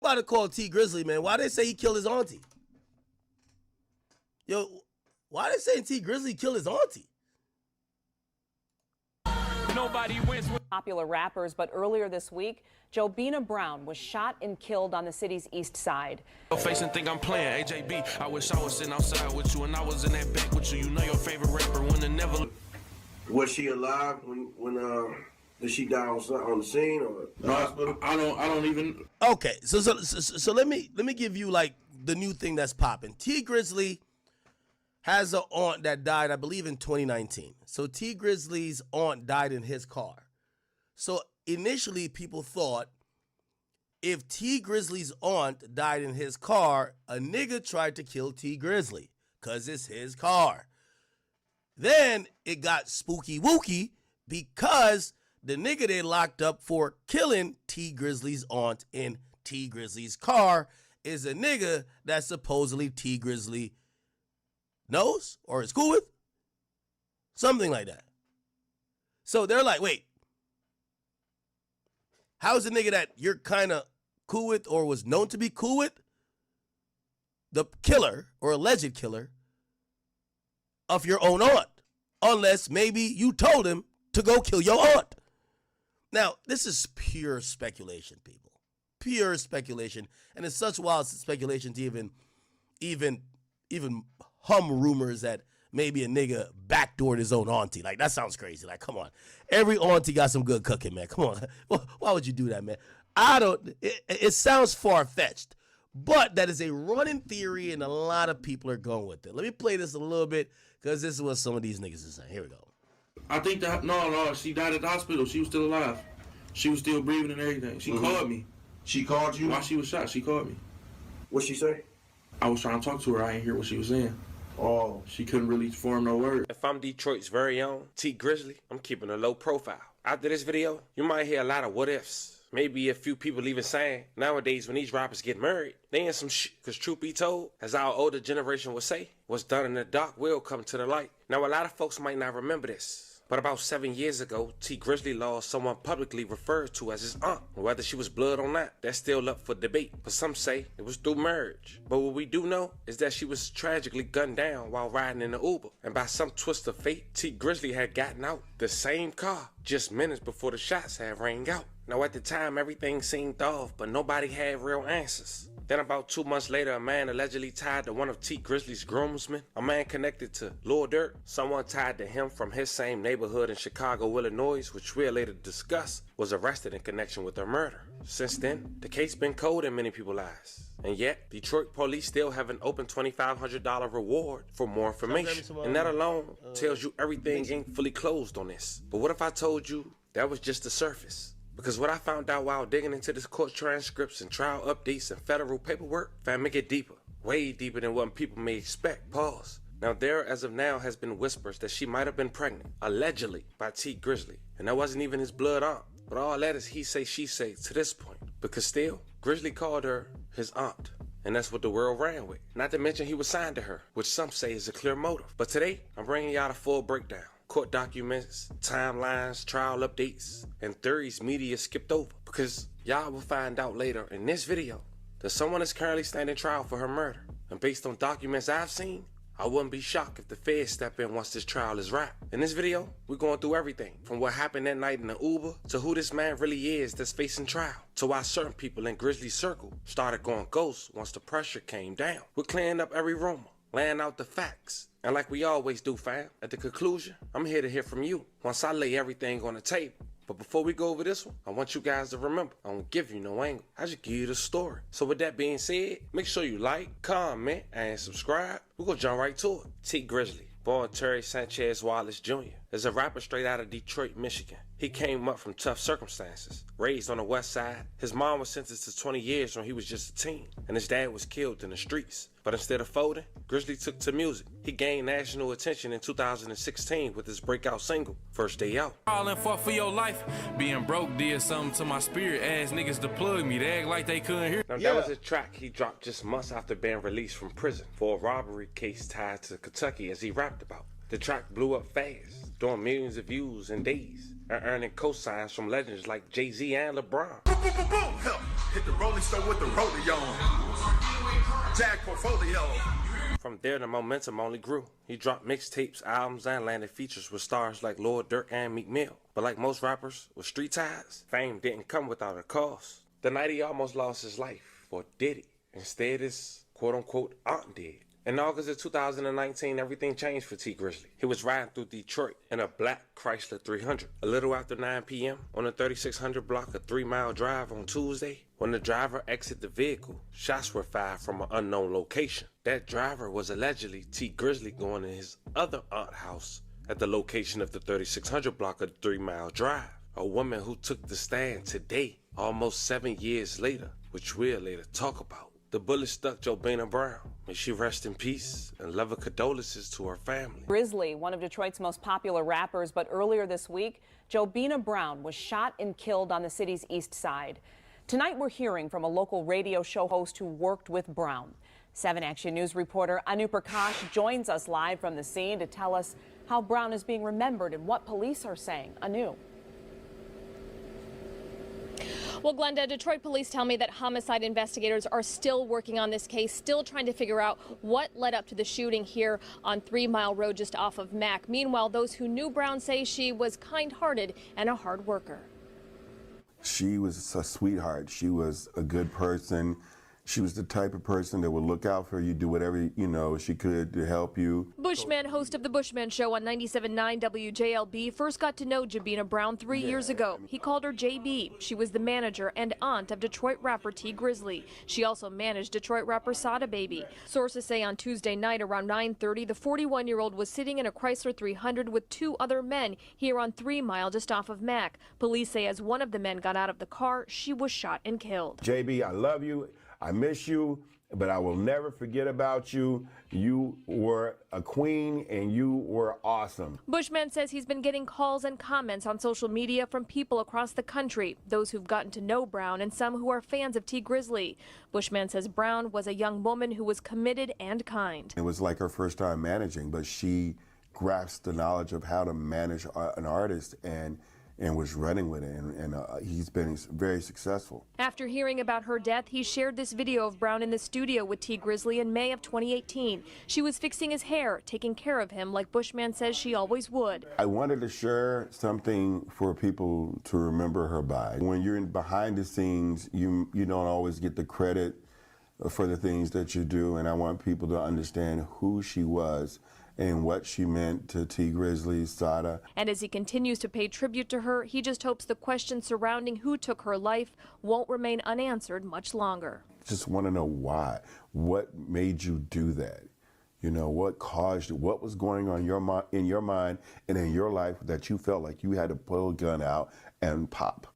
About to call T Grizzley, man. Why they say he killed his auntie? Yo, why they saying T Grizzley killed his auntie? Nobody wins with popular rappers, but earlier this week, Jobina Brown was shot and killed on the city's east side. face and think I'm playing AJB. I wish I was sitting outside with you and I was in that back with you. You know your favorite rapper when the never. Was she alive when did she die on the scene or the hospital? I don't even. Okay, so let me give you like the new thing that's popping. T Grizzley has an aunt that died, I believe, in 2019. So T Grizzley's aunt died in his car. So initially, people thought if T Grizzley's aunt died in his car, a nigga tried to kill T Grizzley because it's his car. Then it got spooky wooky because the nigga they locked up for killing T Grizzley's aunt in T Grizzley's car is a nigga that supposedly T Grizzley knows or is cool with. Something like that. So they're like, wait, how's the nigga that you're kind of cool with or was known to be cool with the killer or alleged killer of your own aunt? Unless maybe you told him to go kill your aunt. Now, this is pure speculation, people. Pure speculation. And it's such wild speculation to even hum rumors that maybe a nigga backdoored his own auntie. Like, that sounds crazy. Like, come on. Every auntie got some good cooking, man. Come on. Why would you do that, man? It sounds far-fetced. But that is a running theory, and a lot of people are going with it. Let me play this a little bit, because this is what some of these niggas are saying. Here we go. I think that, no, she died at the hospital. She was still alive. She was still breathing and everything. She called me. She called you? While she was shot, she called me. What'd she say? I was trying to talk to her. I didn't hear what she was saying. Oh. She couldn't really form no word. If I'm Detroit's very own T Grizzley, I'm keeping a low profile. After this video, you might hear a lot of what ifs. Maybe a few people even saying, nowadays when these rappers get married, they in some shit. Cause truth be told, as our older generation would say, what's done in the dark will come to the light. Now a lot of folks might not remember this, but about 7 years ago, T Grizzley lost someone publicly referred to as his aunt. Whether she was blood or not, that's still up for debate. But some say it was through marriage. But what we do know is that she was tragically gunned down while riding in the Uber. And by some twist of fate, T Grizzley had gotten out the same car just minutes before the shots had rang out. Now at the time, everything seemed off, but nobody had real answers. Then about 2 months later, a man allegedly tied to one of T Grizzley's groomsmen, a man connected to Lil Durk, someone tied to him from his same neighborhood in Chicago, Illinois, which we'll later discuss, was arrested in connection with her murder. Since then, the case been cold in many people's eyes. And yet, Detroit police still have an open $2,500 reward for more information. And that alone tells you everything ain't fully closed on this. But what if I told you that was just the surface? Because what I found out while digging into this court transcripts and trial updates and federal paperwork, found it deeper, way deeper than what people may expect. Pause. Now there, as of now, has been whispers that she might have been pregnant, allegedly, by T Grizzley. And that wasn't even his blood aunt. But all that is he say, she say to this point. Because still, Grizzley called her his aunt. And that's what the world ran with. Not to mention he was signed to her, which some say is a clear motive. But today, I'm bringing y'all a full breakdown. Court documents, timelines, trial updates, and theories media skipped over. Because y'all will find out later in this video that someone is currently standing trial for her murder. And based on documents I've seen, I wouldn't be shocked if the feds step in once this trial is wrapped. In this video, we're going through everything from what happened that night in the Uber to who this man really is that's facing trial, to why certain people in Grizzly's circle started going ghost once the pressure came down. We're clearing up every rumor, laying out the facts. And like we always do, fam, at the conclusion, I'm here to hear from you once I lay everything on the table. But before we go over this one, I want you guys to remember, I don't give you no angle. I just give you the story. So with that being said, make sure you like, comment, and subscribe. We're gonna jump right to it. T Grizzley, born Terry Sanchez Wallace Jr., is a rapper straight out of Detroit, Michigan. He came up from tough circumstances. Raised on the west side, his mom was sentenced to 20 years when he was just a teen, and his dad was killed in the streets. But instead of folding, Grizzley took to music. He gained national attention in 2016 with his breakout single, First Day Out. all and fought for your life. Being broke did something to my spirit. Ass niggas to plug me. They act like they couldn't hear. Now that was a track he dropped just months after being released from prison for a robbery case tied to Kentucky, as he rapped about. The track blew up fast, doing millions of views in days, and earning cosigns from legends like Jay-Z and LeBron. Hit the rolling stone with the rollie on. Jag portfolio. From there, the momentum only grew. He dropped mixtapes, albums, and landed features with stars like Lord Durk and Meek Mill. But like most rappers with street ties, fame didn't come without a cost. The night he almost lost his life, or did he? Instead, his quote-unquote aunt did. In August of 2019, everything changed for T Grizzley. He was riding through Detroit in a black Chrysler 300. A little after 9 p.m. on the 3600 block, a 3-mile drive on Tuesday, when the driver exited the vehicle, shots were fired from an unknown location. That driver was allegedly T Grizzley going to his other aunt house at the location of the 3600 block of the 3-mile drive. A woman who took the stand today, almost 7 years later, which we'll later talk about. The bullet stuck Jobina Brown. May she rest in peace, and love and condolences to her family. Grizzley, one of Detroit's most popular rappers, but earlier this week, Jobina Brown was shot and killed on the city's east side. Tonight we're hearing from a local radio show host who worked with Brown. 7 Action News reporter Anu Prakash joins us live from the scene to tell us how Brown is being remembered and what police are saying. Anu. Well, Glenda, Detroit police tell me that homicide investigators are still working on this case, still trying to figure out what led up to the shooting here on 3 Mile Road just off of Mack. Meanwhile, those who knew Brown say she was kind-hearted and a hard worker. She was a sweetheart. She was a good person. She was the type of person that would look out for you, do whatever, she could to help you. Bushman, host of The Bushman Show on 97.9 WJLB, first got to know Jobina Brown 3 years ago. He called her JB. She was the manager and aunt of Detroit rapper T Grizzley. She also managed Detroit rapper Sada Baby. Sources say on Tuesday night around 9:30, the 41-year-old was sitting in a Chrysler 300 with 2 other men here on 3 Mile just off of Mack. Police say as one of the men got out of the car, she was shot and killed. JB, I love you. I miss you, but I will never forget about you. You were a queen and you were awesome. Bushman says he's been getting calls and comments on social media from people across the country, those who've gotten to know Brown and some who are fans of T Grizzley. Bushman says Brown was a young woman who was committed and kind. It was like her first time managing, but she grasped the knowledge of how to manage an artist and was running with it, and he's been very successful. After hearing about her death, he shared this video of Brown in the studio with T Grizzley in May of 2018. She was fixing his hair, taking care of him like Bushman says she always would. I wanted to share something for people to remember her by. When you're behind the scenes, you don't always get the credit for the things that you do, and I want people to understand who she was and what she meant to T Grizzley, Sada. And as he continues to pay tribute to her, he just hopes the questions surrounding who took her life won't remain unanswered much longer. Just want to know why. What made you do that? What caused you? What was going on in your mind and in your life that you felt like you had to pull a gun out and pop?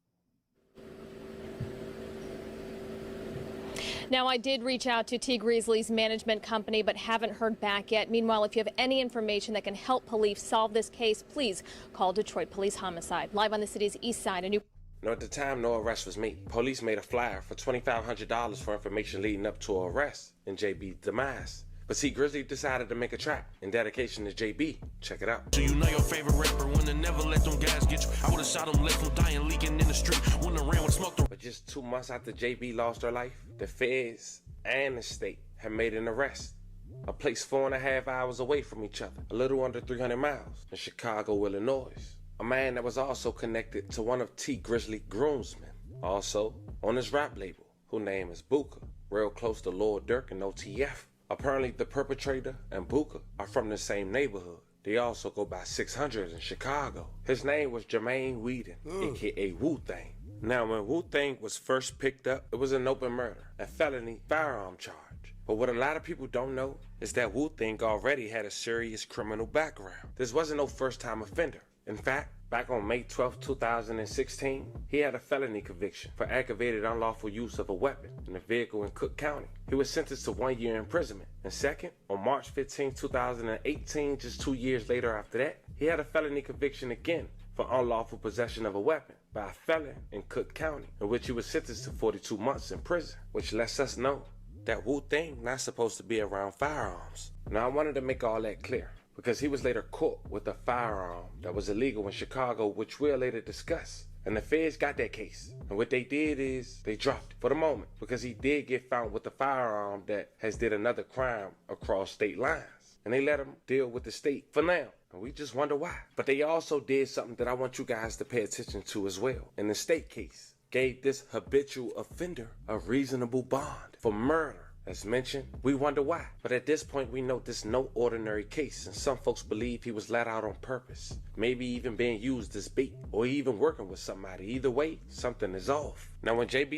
Now, I did reach out to T Grizzley's management company, but haven't heard back yet. Meanwhile, if you have any information that can help police solve this case, please call Detroit Police Homicide. Live on the city's east side, At the time, no arrest was made. Police made a flyer for $2,500 for information leading up to an arrest in JB's demise. But T Grizzley decided to make a track in dedication to JB. Check it out. So you know your favorite rapper when they never let them guys get you. I would've shot them, left them dying, leaking in the street. Wouldn't have ran with smoke. But just 2 months after JB lost her life, the feds and the state had made an arrest. A place 4.5 hours away from each other, a little under 300 miles, in Chicago, Illinois. A man that was also connected to one of T Grizzley's groomsmen, also on his rap label, whose name is Booker, real close to Lord Durk and OTF. Apparently, the perpetrator and Booker are from the same neighborhood. They also go by 600 in Chicago. His name was Jermaine Whedon, a.k.a. Wu-Tang. Now, when Wu-Tang was first picked up, it was an open murder, a felony firearm charge. But what a lot of people don't know is that Wu-Tang already had a serious criminal background. This wasn't no first-time offender. In fact, back on May 12, 2016, he had a felony conviction for aggravated unlawful use of a weapon in a vehicle in Cook County. He was sentenced to 1 year imprisonment. And second, on March 15, 2018, just 2 years later after that, he had a felony conviction again for unlawful possession of a weapon by a felon in Cook County, in which he was sentenced to 42 months in prison, which lets us know that Wu-Tang not supposed to be around firearms. Now, I wanted to make all that clear, because he was later caught with a firearm that was illegal in Chicago, which we'll later discuss. And the feds got that case. And what they did is they dropped it for the moment because he did get found with a firearm that has did another crime across state lines. And they let him deal with the state for now. And we just wonder why. But they also did something that I want you guys to pay attention to as well. In the state case, gave this habitual offender a reasonable bond for murder. As mentioned, we wonder why. But at this point, we know this is no ordinary case, and some folks believe he was let out on purpose. Maybe even being used as bait, or even working with somebody. Either way, something is off. Now, when JB